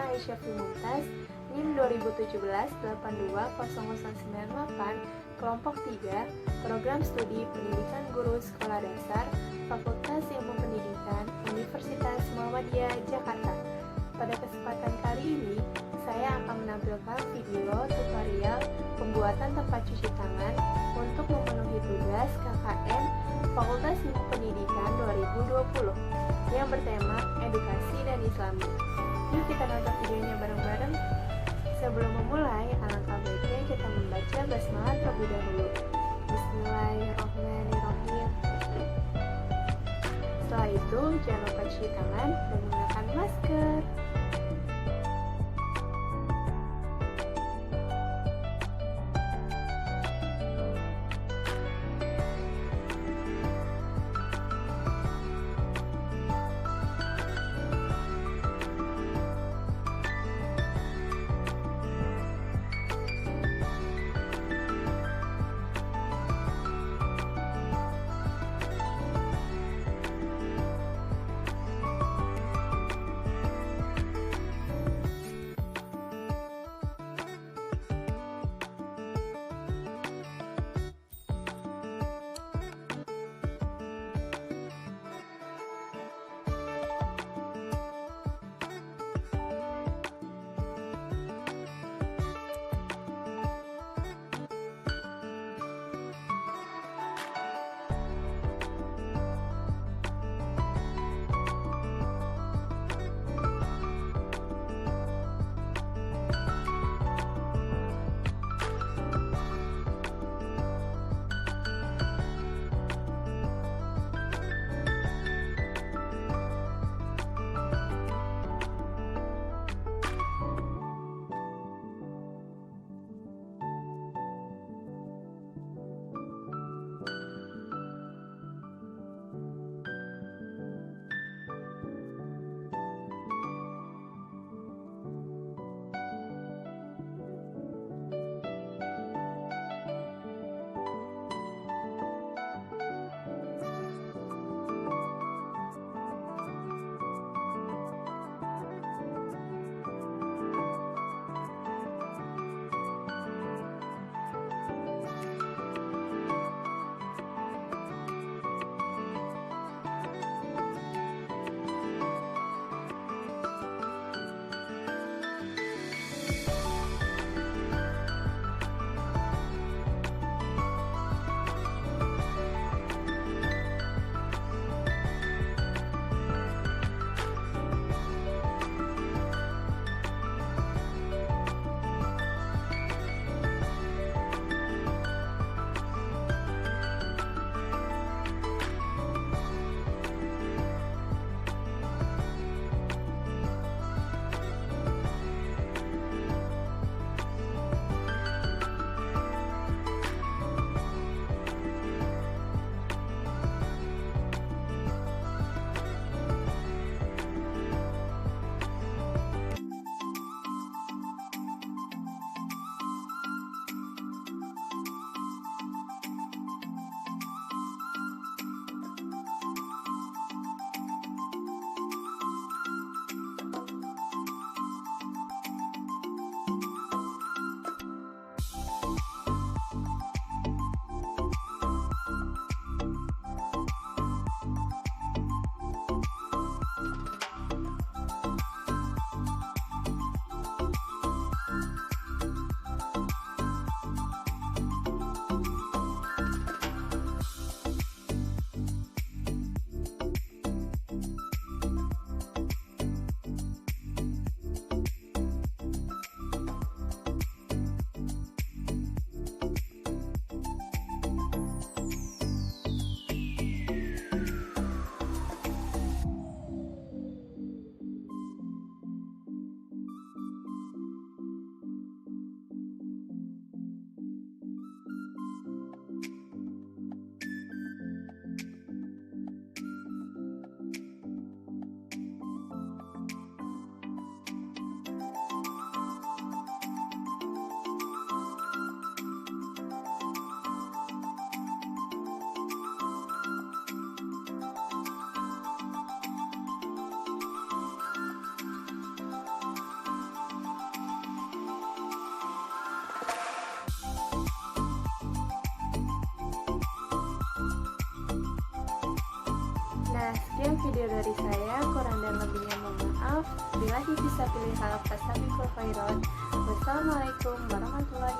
Aisy mumtaz, NIM 2017-820098, kelompok 3, Program Studi Pendidikan Guru Sekolah Dasar, Fakultas Ilmu Pendidikan, Universitas Muhammadiyah Jakarta. Pada kesempatan kali ini, saya akan menampilkan video tutorial pembuatan tempat cuci tangan untuk memenuhi tugas KKN Fakultas Ilmu Pendidikan 2020 yang bertema Edukasi dan Islami. Yuk kita nonton videonya bareng-bareng. Sebelum memulai, alangkah baiknya kita membaca basmalah terlebih dahulu. Bismillahirrahmanirrahim. Setelah itu, jangan lupa cuci tangan dan menggunakan masker. Sekian video dari saya, kurang dan lebihnya mohon maaf. Billahi fisabilillah, fastabiqul khairat. Wassalamualaikum warahmatullahi